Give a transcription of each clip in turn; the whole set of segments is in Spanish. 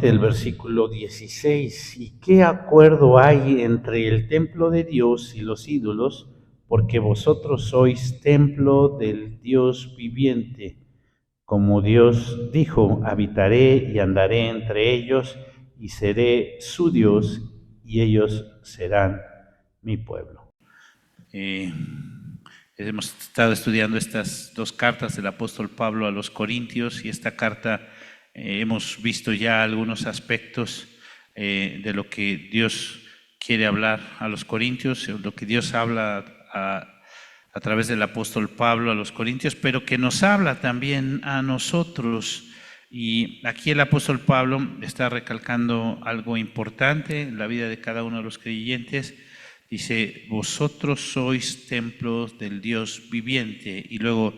El versículo 16, ¿y qué acuerdo hay entre el templo de Dios y los ídolos? Porque vosotros sois templo del Dios viviente. Como Dios dijo, habitaré y andaré entre ellos y seré su Dios y ellos serán mi pueblo. Hemos estado estudiando estas dos cartas del apóstol Pablo a los Corintios y esta carta hemos visto ya algunos aspectos de lo que Dios quiere hablar a los Corintios, lo que Dios habla a través del apóstol Pablo a los Corintios, pero que nos habla también a nosotros. Y aquí el apóstol Pablo está recalcando algo importante en la vida de cada uno de los creyentes. Dice, vosotros sois templos del Dios viviente. Y luego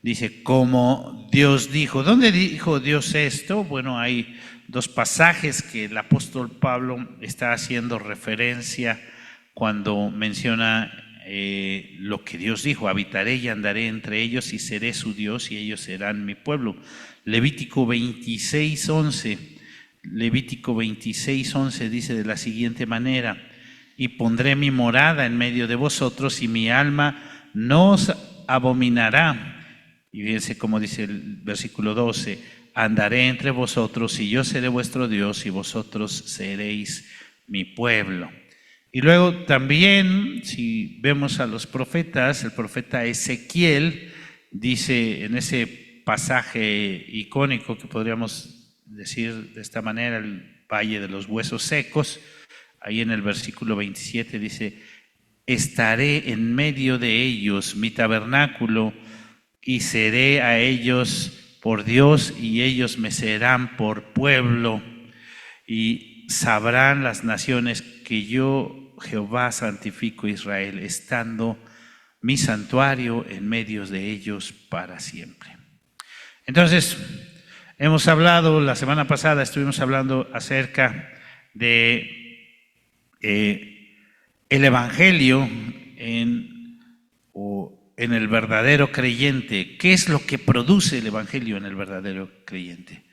dice, como Dios dijo. ¿Dónde dijo Dios esto? Bueno, hay dos pasajes que el apóstol Pablo está haciendo referencia cuando menciona lo que Dios dijo, habitaré y andaré entre ellos y seré su Dios y ellos serán mi pueblo. Levítico 26:11. Levítico 26:11 dice de la siguiente manera, y pondré mi morada en medio de vosotros y mi alma no os abominará. Y fíjense cómo dice el versículo 12, andaré entre vosotros y yo seré vuestro Dios y vosotros seréis mi pueblo. Y luego también, si vemos a los profetas, el profeta Ezequiel dice en ese pasaje icónico que podríamos decir de esta manera, el valle de los huesos secos, ahí en el versículo 27 dice, estaré en medio de ellos, mi tabernáculo, y seré a ellos por Dios y ellos me serán por pueblo, y sabrán las naciones que yo, Jehová, santifico a Israel, estando mi santuario en medio de ellos para siempre. Entonces, hemos hablado, la semana pasada estuvimos hablando acerca de el Evangelio en el verdadero creyente. ¿Qué es lo que produce el Evangelio en el verdadero creyente?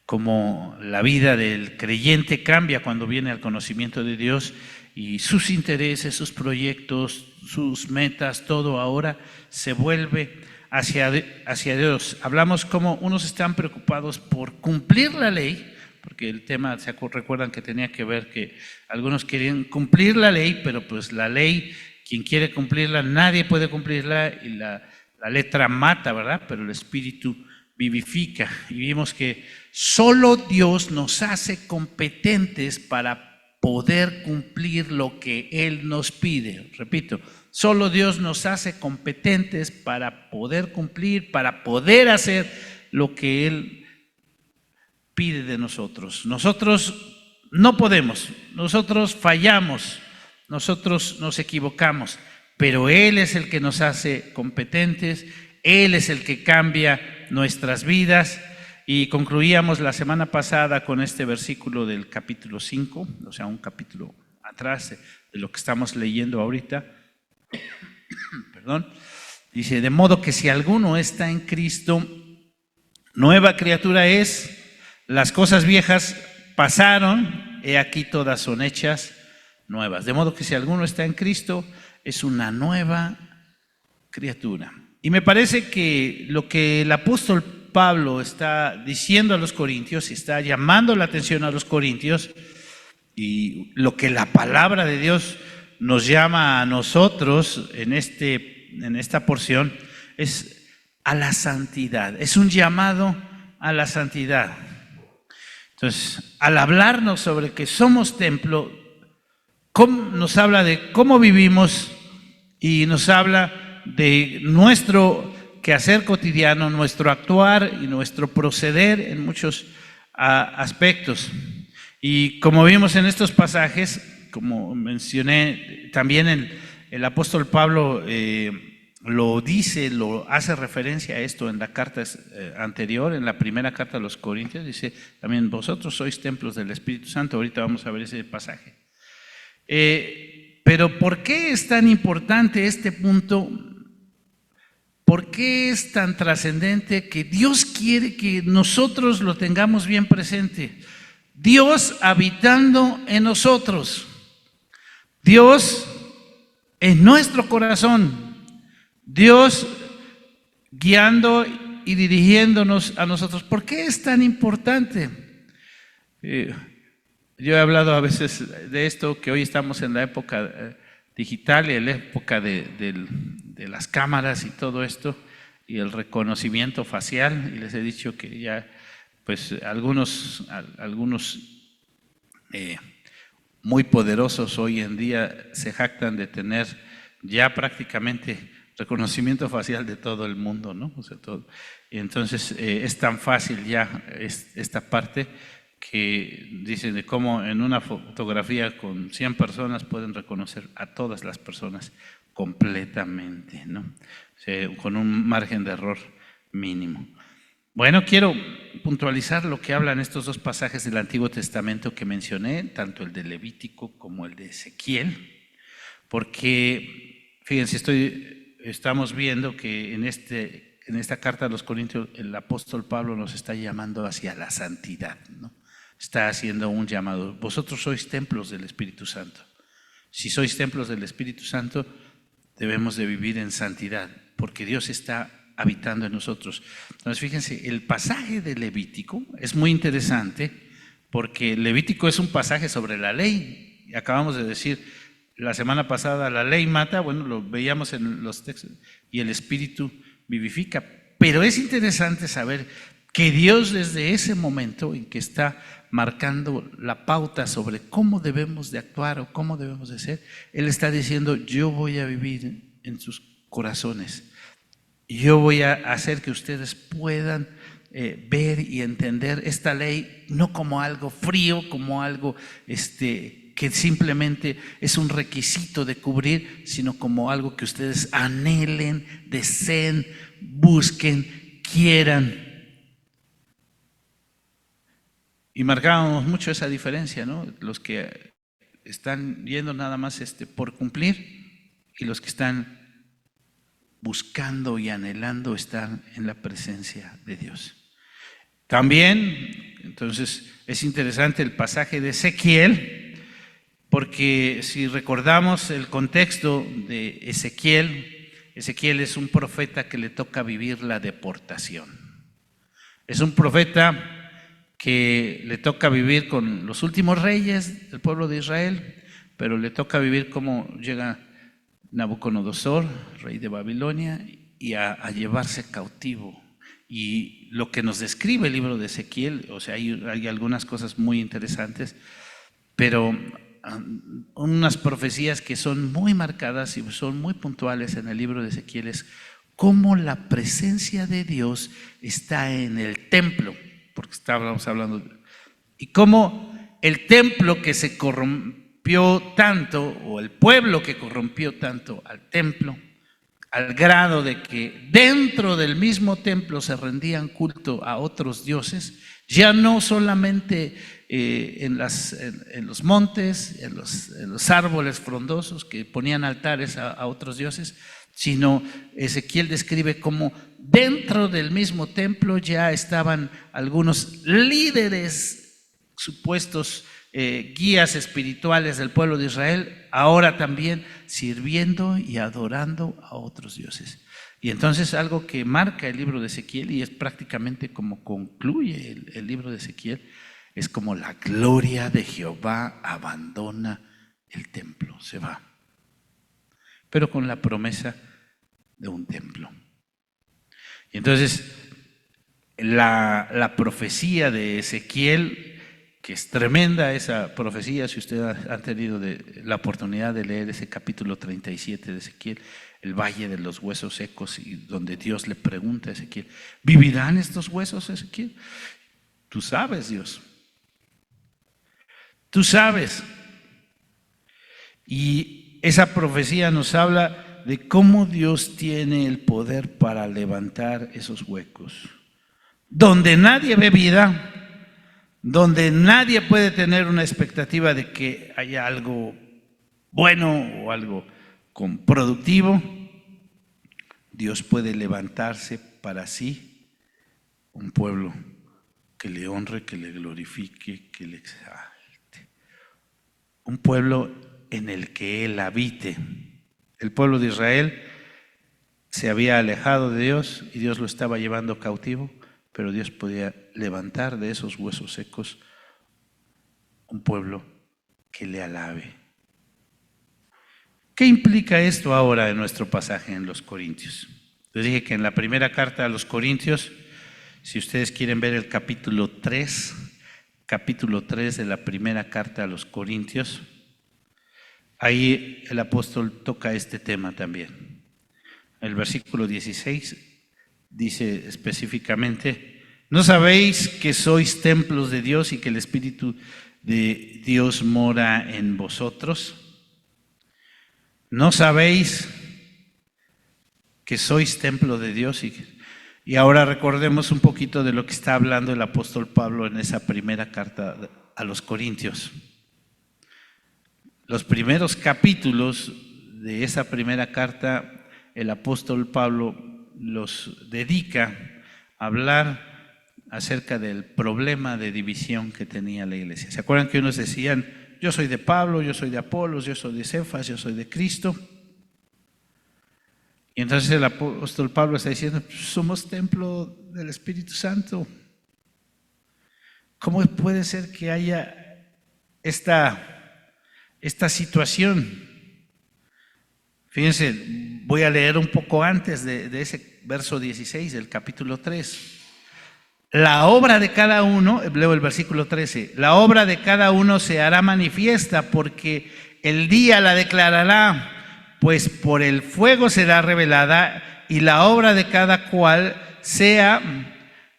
Cómo la vida del creyente cambia cuando viene al conocimiento de Dios y sus intereses, sus proyectos, sus metas, todo ahora se vuelve hacia Dios. Hablamos cómo unos están preocupados por cumplir la ley, porque el tema, ¿se recuerdan que tenía que ver que algunos querían cumplir la ley, pero pues la ley, quien quiere cumplirla, nadie puede cumplirla y la letra mata, ¿verdad? Pero el espíritu vivifica. Y vimos que solo Dios nos hace competentes para poder cumplir lo que Él nos pide. Repito, solo Dios nos hace competentes para poder cumplir, para poder hacer lo que Él pide de nosotros. Nosotros no podemos, nosotros fallamos, nosotros nos equivocamos, pero Él es el que nos hace competentes, Él es el que cambia nuestras vidas. Y concluíamos la semana pasada con este versículo del capítulo 5, o sea, un capítulo atrás de lo que estamos leyendo ahorita. Perdón. Dice, de modo que si alguno está en Cristo, nueva criatura es, las cosas viejas pasaron, he aquí todas son hechas nuevas. De modo que si alguno está en Cristo, es una nueva criatura. Y me parece que lo que el apóstol Pablo está diciendo a los corintios y está llamando la atención a los corintios y lo que la palabra de Dios nos llama a nosotros en esta porción es a la santidad. Es un llamado a la santidad. Entonces, al hablarnos sobre que somos templo, nos habla de cómo vivimos y nos habla de nuestro quehacer cotidiano, nuestro actuar y nuestro proceder en muchos aspectos. Y como vimos en estos pasajes, como mencioné, también el apóstol Pablo lo dice, lo hace referencia a esto en la carta anterior, en la primera carta a los Corintios, dice también vosotros sois templos del Espíritu Santo. Ahorita vamos a ver ese pasaje. Pero ¿por qué es tan importante este punto? ¿Por qué es tan trascendente que Dios quiere que nosotros lo tengamos bien presente? Dios habitando en nosotros, Dios en nuestro corazón, Dios guiando y dirigiéndonos a nosotros. ¿Por qué es tan importante? Yo he hablado a veces de esto, que hoy estamos en la época digital y en la época de las cámaras y todo esto, y el reconocimiento facial, y les he dicho que ya pues algunos muy poderosos hoy en día se jactan de tener ya prácticamente reconocimiento facial de todo el mundo, ¿no? O sea, todo. Y entonces es tan fácil ya esta parte que dicen de cómo en una fotografía con 100 personas pueden reconocer a todas las personas completamente, ¿no? O sea, con un margen de error mínimo. Bueno, quiero puntualizar lo que hablan estos dos pasajes del Antiguo Testamento que mencioné, tanto el de Levítico como el de Ezequiel, porque, fíjense, estamos viendo que en esta carta a los Corintios el apóstol Pablo nos está llamando hacia la santidad, ¿no? Está haciendo un llamado. Vosotros sois templos del Espíritu Santo. Si sois templos del Espíritu Santo, debemos de vivir en santidad, porque Dios está habitando en nosotros. Entonces, fíjense, el pasaje de Levítico es muy interesante, porque Levítico es un pasaje sobre la ley. Acabamos de decir la semana pasada, la ley mata, bueno, lo veíamos en los textos, y el Espíritu vivifica. Pero es interesante saber que Dios, desde ese momento en que está marcando la pauta sobre cómo debemos de actuar o cómo debemos de ser, Él está diciendo: yo voy a vivir en sus corazones, yo voy a hacer que ustedes puedan ver y entender esta ley no como algo frío, como algo que simplemente es un requisito de cubrir, sino como algo que ustedes anhelen, deseen, busquen, quieran. Y marcábamos mucho esa diferencia, ¿no? Los que están yendo nada más por cumplir, y los que están buscando y anhelando estar en la presencia de Dios. También, entonces, es interesante el pasaje de Ezequiel, porque si recordamos el contexto de Ezequiel, Ezequiel es un profeta que le toca vivir la deportación. Es un profeta que le toca vivir con los últimos reyes del pueblo de Israel, pero le toca vivir como llega Nabucodonosor, rey de Babilonia, y a llevarse cautivo. Y lo que nos describe el libro de Ezequiel, o sea, hay algunas cosas muy interesantes, pero unas profecías que son muy marcadas y son muy puntuales en el libro de Ezequiel es cómo la presencia de Dios está en el templo, porque estábamos hablando, y cómo el templo que se corrompió tanto, o el pueblo que corrompió tanto al templo, al grado de que dentro del mismo templo se rendían culto a otros dioses, ya no solamente en los montes, en los árboles frondosos que ponían altares a otros dioses, sino Ezequiel describe cómo dentro del mismo templo ya estaban algunos líderes, supuestos guías espirituales del pueblo de Israel, ahora también sirviendo y adorando a otros dioses. Y entonces algo que marca el libro de Ezequiel, y es prácticamente como concluye el libro de Ezequiel, es como la gloria de Jehová abandona el templo, se va, pero con la promesa de un templo. Y entonces la profecía de Ezequiel, que es tremenda esa profecía, si ustedes han tenido la oportunidad de leer ese capítulo 37 de Ezequiel, el valle de los huesos secos, y donde Dios le pregunta a Ezequiel: ¿vivirán estos huesos, Ezequiel? Tú sabes, Dios, tú sabes. Y esa profecía nos habla de cómo Dios tiene el poder para levantar esos huecos, donde nadie ve vida, donde nadie puede tener una expectativa de que haya algo bueno o algo productivo. Dios puede levantarse para sí un pueblo que le honre, que le glorifique, que le exalte. Un pueblo en el que Él habite. El pueblo de Israel se había alejado de Dios y Dios lo estaba llevando cautivo, pero Dios podía levantar de esos huesos secos un pueblo que le alabe. ¿Qué implica esto ahora en nuestro pasaje en los Corintios? Les dije que en la primera carta a los Corintios, si ustedes quieren ver el capítulo 3 de la primera carta a los Corintios, ahí el apóstol toca este tema también. El versículo 16 dice específicamente: ¿no sabéis que sois templos de Dios y que el Espíritu de Dios mora en vosotros? ¿No sabéis que sois templo de Dios? Y ahora recordemos un poquito de lo que está hablando el apóstol Pablo en esa primera carta a los Corintios. Los primeros capítulos de esa primera carta, el apóstol Pablo los dedica a hablar acerca del problema de división que tenía la iglesia. ¿Se acuerdan que unos decían: yo soy de Pablo, yo soy de Apolos, yo soy de Cefas, yo soy de Cristo? Y entonces el apóstol Pablo está diciendo: somos templo del Espíritu Santo. ¿Cómo puede ser que haya esta situación? Fíjense, voy a leer un poco antes de ese verso 16 del capítulo 3. La obra de cada uno, leo el versículo 13, la obra de cada uno se hará manifiesta, porque el día la declarará, pues por el fuego será revelada, y la obra de cada cual sea,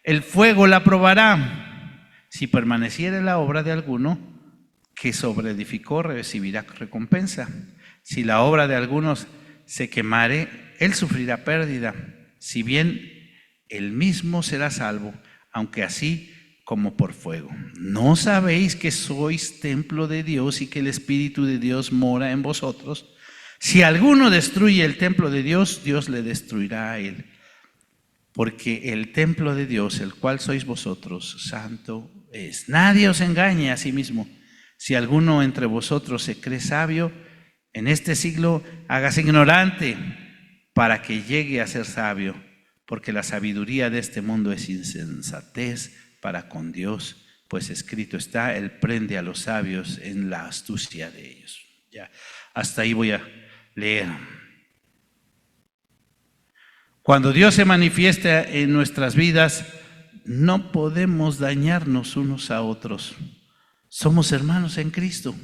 el fuego la probará. Si permaneciere la obra de alguno que sobreedificó, recibirá recompensa. Si la obra de algunos se quemare, él sufrirá pérdida, si bien él mismo será salvo, aunque así como por fuego. ¿No sabéis que sois templo de Dios y que el Espíritu de Dios mora en vosotros? Si alguno destruye el templo de Dios, Dios le destruirá a él. Porque el templo de Dios, el cual sois vosotros, santo es. Nadie os engañe a sí mismo. Si alguno entre vosotros se cree sabio, en este siglo hágase ignorante para que llegue a ser sabio, porque la sabiduría de este mundo es insensatez para con Dios, pues escrito está: Él prende a los sabios en la astucia de ellos. Ya, hasta ahí voy a leer. Cuando Dios se manifiesta en nuestras vidas, no podemos dañarnos unos a otros. Somos hermanos en Cristo.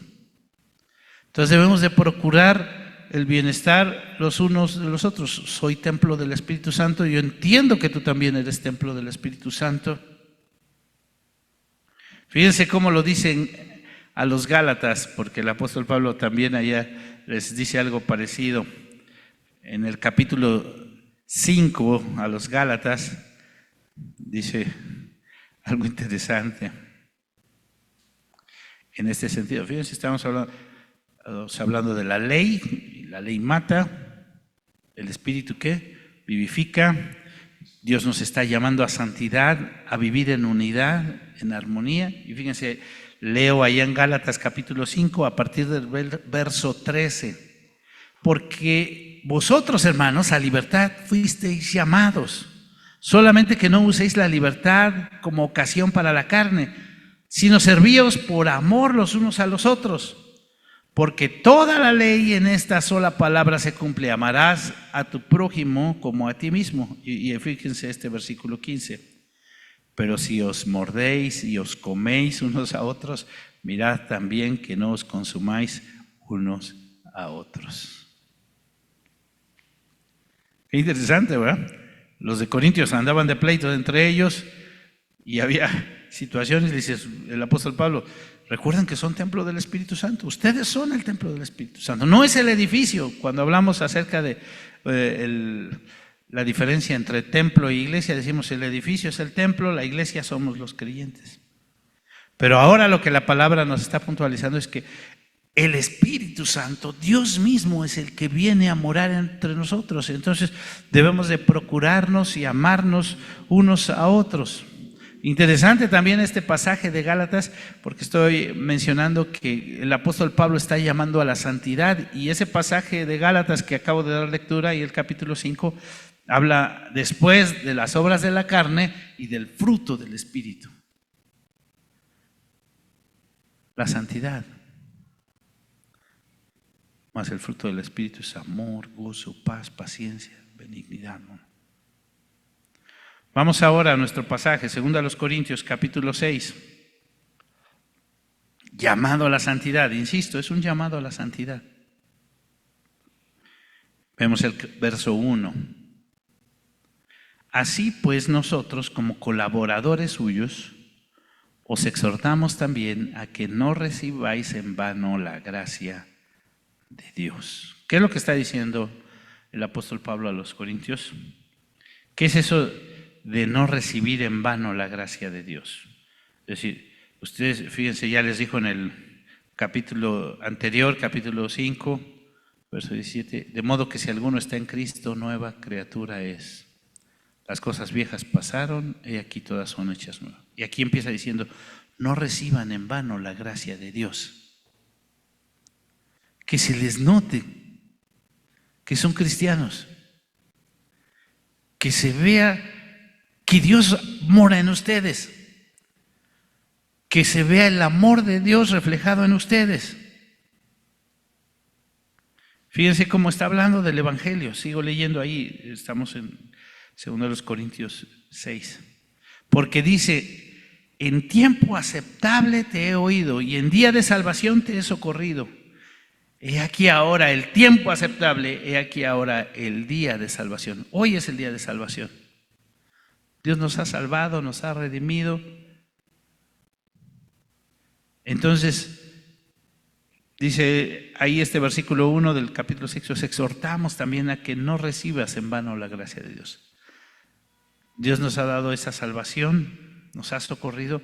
Entonces debemos de procurar el bienestar los unos de los otros. Soy templo del Espíritu Santo. Yo entiendo que tú también eres templo del Espíritu Santo. Fíjense cómo lo dicen a los Gálatas, porque el apóstol Pablo también allá les dice algo parecido. En el capítulo 5 a los Gálatas dice algo interesante en este sentido. Fíjense, estamos hablando de la ley, y la ley mata, el Espíritu ¿qué? Vivifica. Dios nos está llamando a santidad, a vivir en unidad, en armonía. Y fíjense, leo allá en Gálatas capítulo 5 a partir del verso 13. Porque vosotros, hermanos, a libertad fuisteis llamados, solamente que no uséis la libertad como ocasión para la carne, sino servíos por amor los unos a los otros. Porque toda la ley en esta sola palabra se cumple: amarás a tu prójimo como a ti mismo. Y fíjense este versículo 15. Pero si os mordéis y os coméis unos a otros, mirad también que no os consumáis unos a otros. Qué interesante, ¿verdad? Los de Corintios andaban de pleito entre ellos y había situaciones, dice el apóstol Pablo: recuerden que son templo del Espíritu Santo. Ustedes son el templo del Espíritu Santo. No es el edificio. Cuando hablamos acerca de la diferencia entre templo e iglesia, decimos el edificio es el templo, la iglesia somos los creyentes. Pero ahora lo que la palabra nos está puntualizando es que el Espíritu Santo, Dios mismo, es el que viene a morar entre nosotros. Entonces debemos de procurarnos y amarnos unos a otros. Interesante también este pasaje de Gálatas, porque estoy mencionando que el apóstol Pablo está llamando a la santidad, y ese pasaje de Gálatas que acabo de dar lectura, y el capítulo 5, habla después de las obras de la carne y del fruto del Espíritu. La santidad. Más el fruto del Espíritu es amor, gozo, paz, paciencia, benignidad, ¿no? Vamos ahora a nuestro pasaje, 2 Corintios capítulo 6. Llamado a la santidad, insisto, es un llamado a la santidad. Vemos el verso 1. Así pues nosotros, como colaboradores suyos, os exhortamos también a que no recibáis en vano la gracia de Dios. ¿Qué es lo que está diciendo el apóstol Pablo a los Corintios? ¿Qué es eso de no recibir en vano la gracia de Dios? Es decir, ustedes, fíjense, ya les dijo en el capítulo anterior, capítulo 5, verso 17, de modo que si alguno está en Cristo, nueva criatura es. Las cosas viejas pasaron y aquí todas son hechas nuevas. Y aquí empieza diciendo, no reciban en vano la gracia de Dios. Que se les note que son cristianos. Que se vea que Dios mora en ustedes. Que se vea el amor de Dios reflejado en ustedes. Fíjense cómo está hablando del Evangelio. Sigo leyendo ahí, estamos en 2 Corintios 6. Porque dice, en tiempo aceptable te he oído y en día de salvación te he socorrido. He aquí ahora el tiempo aceptable, he aquí ahora el día de salvación. Hoy es el día de salvación. Dios nos ha salvado, nos ha redimido. Entonces, dice ahí este versículo 1 del capítulo 6, os exhortamos también a que no recibas en vano la gracia de Dios. Dios nos ha dado esa salvación, nos ha socorrido.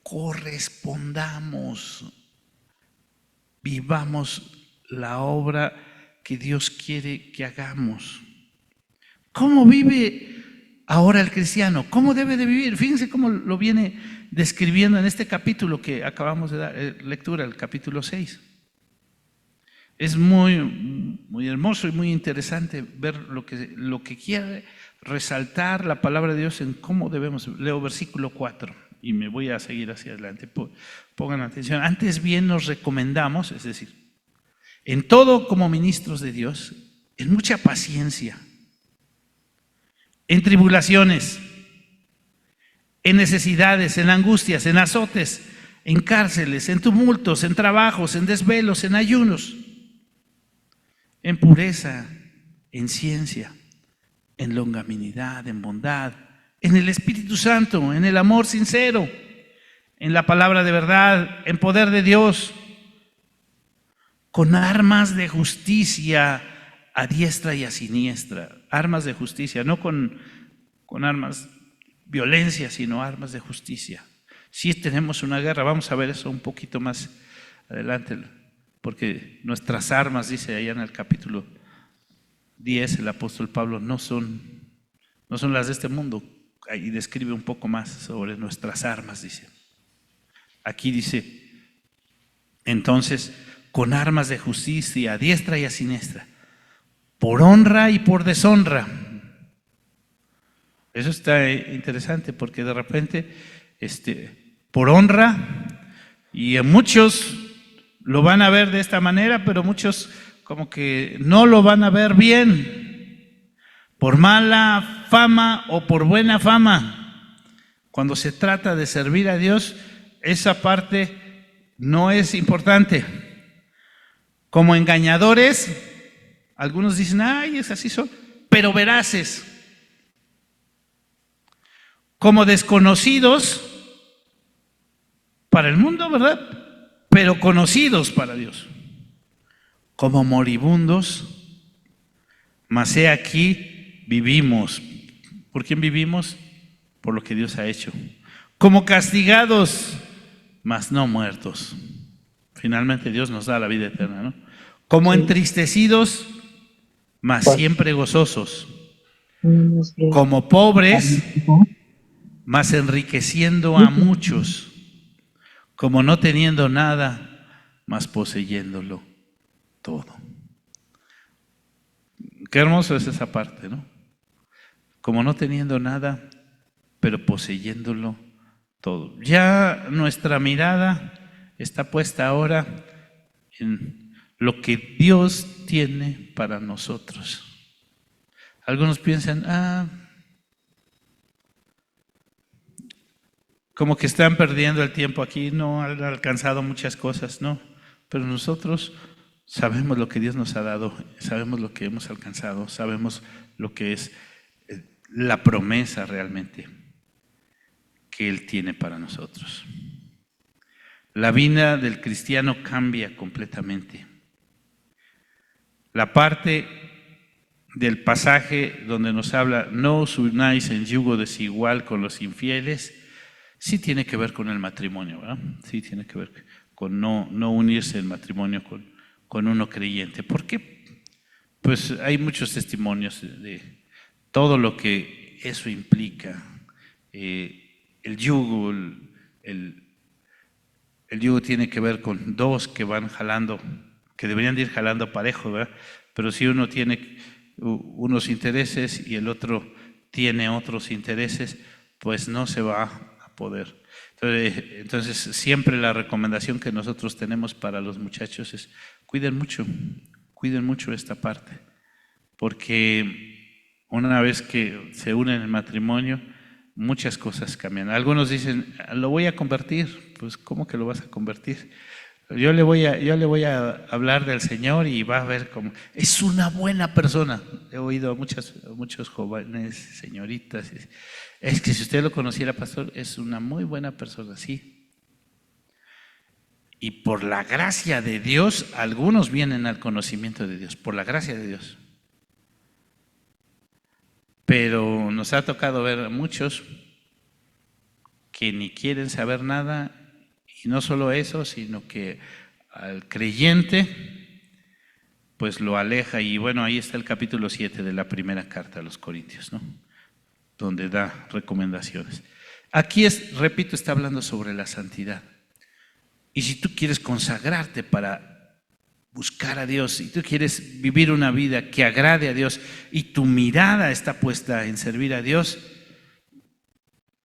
Correspondamos, vivamos la obra que Dios quiere que hagamos. ¿Cómo vive ahora el cristiano? ¿Cómo debe de vivir? Fíjense cómo lo viene describiendo en este capítulo que acabamos de dar lectura, el capítulo 6. Es muy hermoso y muy interesante ver lo que quiere resaltar la palabra de Dios en cómo debemos. Leo versículo 4 y me voy a seguir hacia adelante. Pongan atención. Antes bien nos recomendamos, es decir, en todo como ministros de Dios, en mucha paciencia, en tribulaciones, en necesidades, en angustias, en azotes, en cárceles, en tumultos, en trabajos, en desvelos, en ayunos, en pureza, en ciencia, en longanimidad, en bondad, en el Espíritu Santo, en el amor sincero, en la palabra de verdad, en poder de Dios, con armas de justicia a diestra y a siniestra. Armas de justicia, no con armas violencia, sino armas de justicia. Si tenemos una guerra, vamos a ver eso un poquito más adelante, porque nuestras armas, dice allá en el capítulo 10, el apóstol Pablo, no son las de este mundo. Ahí describe un poco más sobre nuestras armas, dice. Aquí dice, entonces, con armas de justicia a diestra y a siniestra, por honra y por deshonra. Eso está interesante porque de repente, por honra, y en muchos lo van a ver de esta manera, pero muchos como que no lo van a ver bien, por mala fama o por buena fama. Cuando se trata de servir a Dios, esa parte no es importante. Como engañadores, algunos dicen, ay, es así son, pero veraces. Como desconocidos para el mundo, ¿verdad? Pero conocidos para Dios. Como moribundos, mas he aquí vivimos. ¿Por quién vivimos? Por lo que Dios ha hecho. Como castigados, mas no muertos. Finalmente Dios nos da la vida eterna, ¿no? Como entristecidos, mas siempre gozosos. Como pobres, mas enriqueciendo a muchos, como no teniendo nada, mas poseyéndolo todo. Qué hermoso es esa parte, ¿no? Como no teniendo nada, pero poseyéndolo todo. Ya nuestra mirada está puesta ahora en lo que Dios tiene para nosotros. Algunos piensan, como que están perdiendo el tiempo aquí, no han alcanzado muchas cosas, no. Pero nosotros sabemos lo que Dios nos ha dado, sabemos lo que hemos alcanzado, sabemos lo que es la promesa realmente que Él tiene para nosotros. La vida del cristiano cambia completamente. La parte del pasaje donde nos habla, no os unáis en yugo desigual con los infieles, sí tiene que ver con el matrimonio, ¿verdad? Sí tiene que ver con no unirse en matrimonio con uno creyente. ¿Por qué? Pues hay muchos testimonios de todo lo que eso implica. El yugo, el yugo tiene que ver con dos que van jalando, que deberían de ir jalando parejo, ¿verdad? Pero si uno tiene unos intereses y el otro tiene otros intereses, pues no se va a poder. Entonces siempre la recomendación que nosotros tenemos para los muchachos es cuiden mucho esta parte, porque una vez que se unen en el matrimonio, muchas cosas cambian. Algunos dicen, lo voy a convertir. Pues, ¿cómo que lo vas a convertir? Yo le voy a hablar del Señor y va a ver cómo. Es una buena persona. He oído a muchos jóvenes, señoritas. Es que si usted lo conociera, pastor, es una muy buena persona, sí. Y por la gracia de Dios, algunos vienen al conocimiento de Dios, por la gracia de Dios. Pero nos ha tocado ver a muchos que ni quieren saber nada, y no solo eso, sino que al creyente pues lo aleja. Y bueno, ahí está el capítulo 7 de la primera carta a los Corintios, ¿no? Donde da recomendaciones. Aquí repito, está hablando sobre la santidad. Y si tú quieres consagrarte para buscar a Dios, si tú quieres vivir una vida que agrade a Dios y tu mirada está puesta en servir a Dios,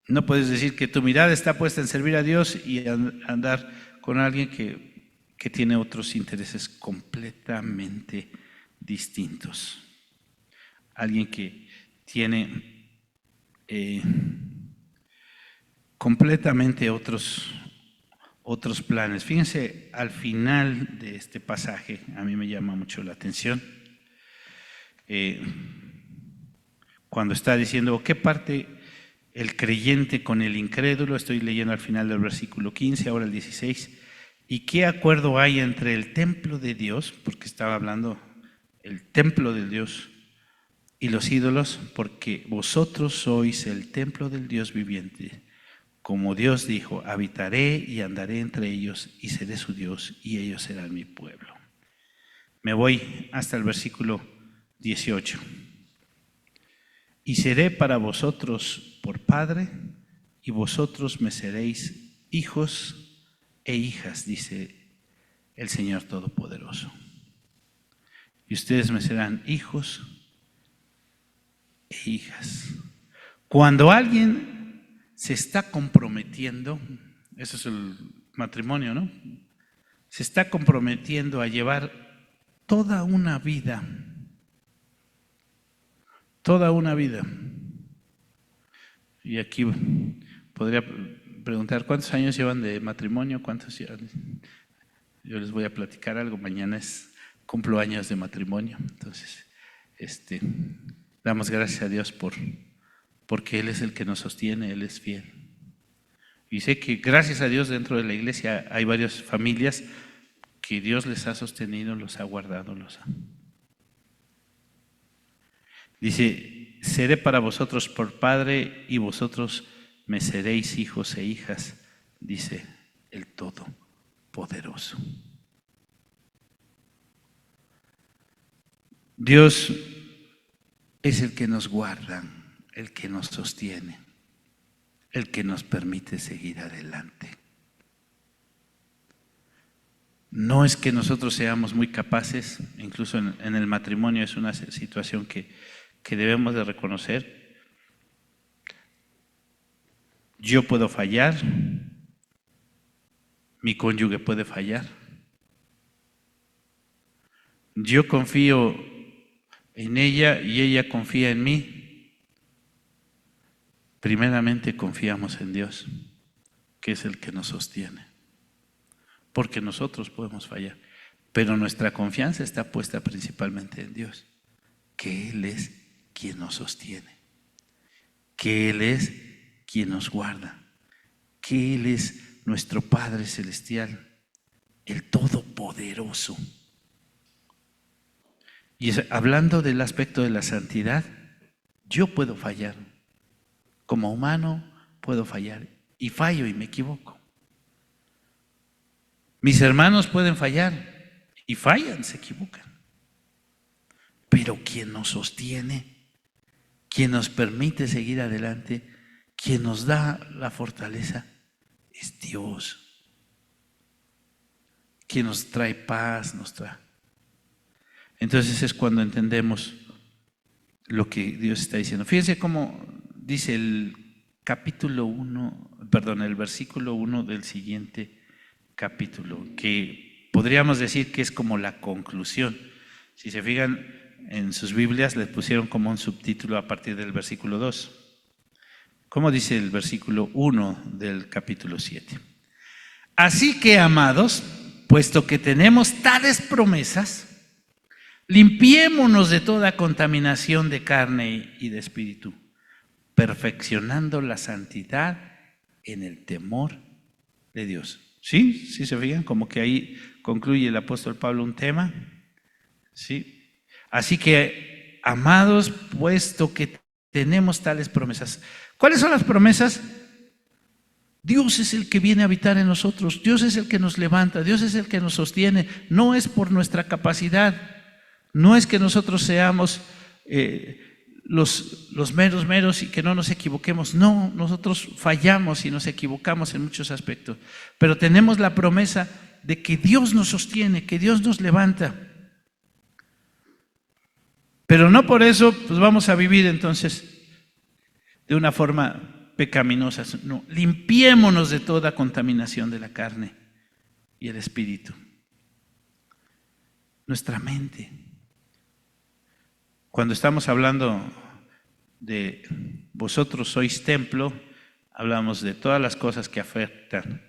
no puedes decir que tu mirada está puesta en servir a Dios y andar con alguien que tiene otros intereses completamente distintos. Alguien que tiene completamente otros planes. Fíjense, al final de este pasaje, a mí me llama mucho la atención, cuando está diciendo, ¿qué parte el creyente con el incrédulo? Estoy leyendo al final del versículo 15, ahora el 16. ¿Y qué acuerdo hay entre el templo de Dios? Porque estaba hablando el templo de Dios y los ídolos, porque vosotros sois el templo del Dios viviente. Como Dios dijo, habitaré y andaré entre ellos y seré su Dios y ellos serán mi pueblo. Me voy hasta el versículo 18. Y seré para vosotros por padre y vosotros me seréis hijos e hijas, dice el Señor Todopoderoso. Y ustedes me serán hijos e hijas. Cuando alguien se está comprometiendo, eso es el matrimonio, ¿no? Se está comprometiendo a llevar toda una vida. Y aquí podría preguntar, ¿cuántos años llevan de matrimonio? ¿Cuántos llevan? Yo les voy a platicar algo, mañana cumplo años de matrimonio, entonces damos gracias a Dios porque Él es el que nos sostiene, Él es fiel. Y sé que gracias a Dios dentro de la iglesia hay varias familias que Dios les ha sostenido, los ha guardado, Dice, seré para vosotros por padre y vosotros me seréis hijos e hijas, dice el Todopoderoso. Dios es el que nos guarda, el que nos sostiene. el que nos permite seguir adelante. No es que nosotros seamos muy capaces, incluso en el matrimonio es una situación que debemos de reconocer. Yo puedo fallar, mi cónyuge puede fallar. Yo confío en ella y ella confía en mí. Primeramente confiamos en Dios, que es el que nos sostiene. Porque nosotros podemos fallar, pero nuestra confianza está puesta principalmente en Dios, que Él es quien nos sostiene, que Él es quien nos guarda, que Él es nuestro Padre Celestial, el Todopoderoso. Y hablando del aspecto de la santidad, yo puedo fallar, como humano puedo fallar, y fallo y me equivoco. Mis hermanos pueden fallar y fallan, se equivocan. Pero quien nos sostiene, quien nos permite seguir adelante, quien nos da la fortaleza, es Dios. Quien nos trae paz, nos trae. Entonces es cuando entendemos lo que Dios está diciendo. Fíjense cómo dice el versículo 1 del siguiente capítulo, que podríamos decir que es como la conclusión. Si se fijan en sus Biblias, les pusieron como un subtítulo a partir del versículo 2. ¿Cómo dice el versículo 1 del capítulo 7? Así que, amados, puesto que tenemos tales promesas, limpiémonos de toda contaminación de carne y de espíritu, perfeccionando la santidad en el temor de Dios. ¿Sí? ¿Sí se fijan? Como que ahí concluye el apóstol Pablo un tema. ¿Sí? Así que, amados, puesto que tenemos tales promesas. ¿Cuáles son las promesas? Dios es el que viene a habitar en nosotros. Dios es el que nos levanta. Dios es el que nos sostiene. No es por nuestra capacidad. No es que nosotros seamos los meros y que no nos equivoquemos. No, nosotros fallamos y nos equivocamos en muchos aspectos. Pero tenemos la promesa de que Dios nos sostiene, que Dios nos levanta. Pero no por eso pues vamos a vivir entonces de una forma pecaminosa. No, limpiémonos de toda contaminación de la carne y el espíritu. Nuestra mente. Cuando estamos hablando de vosotros sois templo, hablamos de todas las cosas que afectan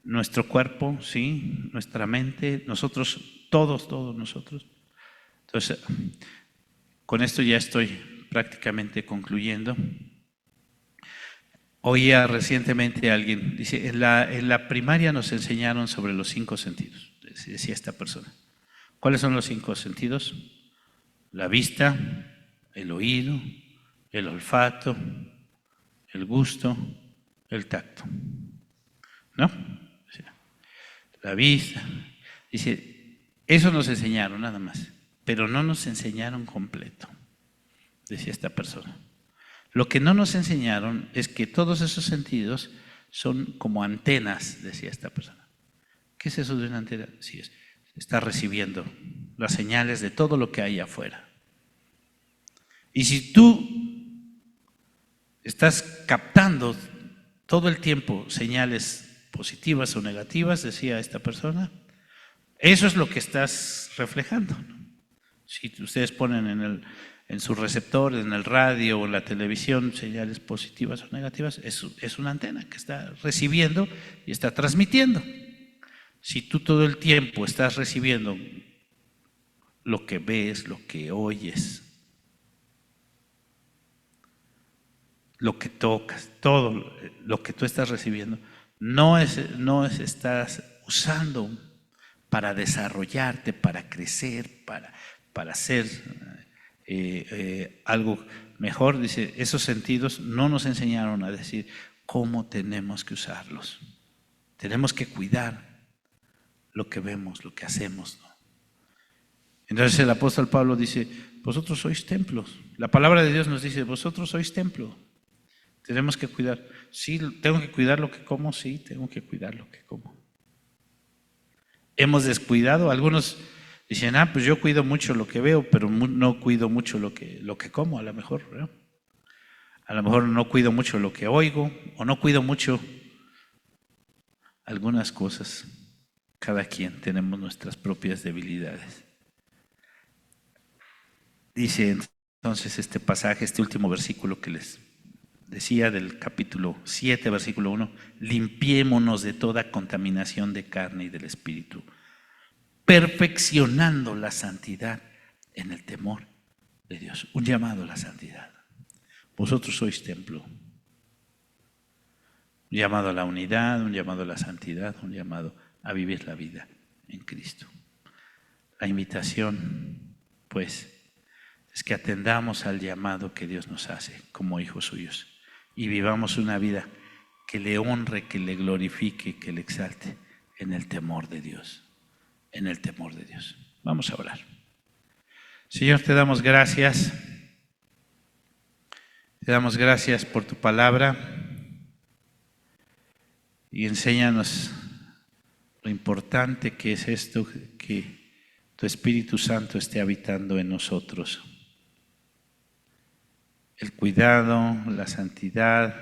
nuestro cuerpo, sí, nuestra mente, nosotros, todos nosotros. Entonces, con esto ya estoy prácticamente concluyendo. Oía recientemente a alguien, dice, en la primaria nos enseñaron sobre los 5 sentidos, decía esta persona. ¿Cuáles son los 5 sentidos? La vista, el oído, el olfato, el gusto, el tacto. ¿No? La vista. Dice, eso nos enseñaron nada más, pero no nos enseñaron completo, decía esta persona. Lo que no nos enseñaron es que todos esos sentidos son como antenas, decía esta persona. ¿Qué es eso de una antena? Sí, está recibiendo las señales de todo lo que hay afuera. Y si tú estás captando todo el tiempo señales positivas o negativas, decía esta persona, eso es lo que estás reflejando. Si ustedes ponen en su receptor, en el radio o en la televisión, señales positivas o negativas, es una antena que está recibiendo y está transmitiendo. Si tú todo el tiempo estás recibiendo lo que ves, lo que oyes, lo que tocas, todo lo que tú estás recibiendo, no estás usando para desarrollarte, para crecer, para hacer algo mejor. Dice, esos sentidos no nos enseñaron a decir cómo tenemos que usarlos. Tenemos que cuidar lo que vemos, lo que hacemos, ¿no? Entonces el apóstol Pablo dice, vosotros sois templos. La palabra de Dios nos dice, vosotros sois templo. Tenemos que cuidar. Sí, tengo que cuidar lo que como, sí, tengo que cuidar lo que como. Hemos descuidado, algunos dicen, pues yo cuido mucho lo que veo, pero no cuido mucho lo que como, a lo mejor, ¿verdad? A lo mejor no cuido mucho lo que oigo, o no cuido mucho algunas cosas. Cada quien tenemos nuestras propias debilidades. Dice entonces este pasaje, este último versículo que les decía del capítulo 7, versículo 1, limpiémonos de toda contaminación de carne y del espíritu, perfeccionando la santidad en el temor de Dios. Un llamado a la santidad. Vosotros sois templo. Un llamado a la unidad, un llamado a la santidad, un llamado a vivir la vida en Cristo. La invitación, pues, es que atendamos al llamado que Dios nos hace como hijos suyos y vivamos una vida que le honre, que le glorifique, que le exalte en el temor de Dios, en el temor de Dios. Vamos a orar. Señor, te damos gracias. Te damos gracias por tu palabra y enséñanos lo importante que es esto, que tu Espíritu Santo esté habitando en nosotros. El cuidado, la santidad,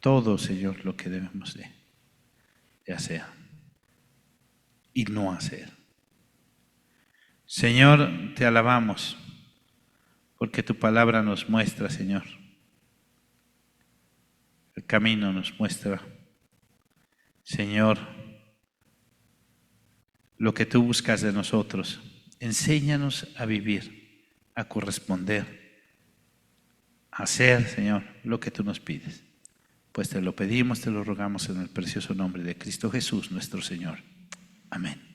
todo, Señor, lo que debemos de hacer y no hacer. Señor, te alabamos porque tu palabra nos muestra, Señor. El camino nos muestra, Señor, lo que tú buscas de nosotros. Enséñanos a vivir, a corresponder, a hacer, Señor, lo que tú nos pides. Pues te lo pedimos, te lo rogamos en el precioso nombre de Cristo Jesús, nuestro Señor. Amén.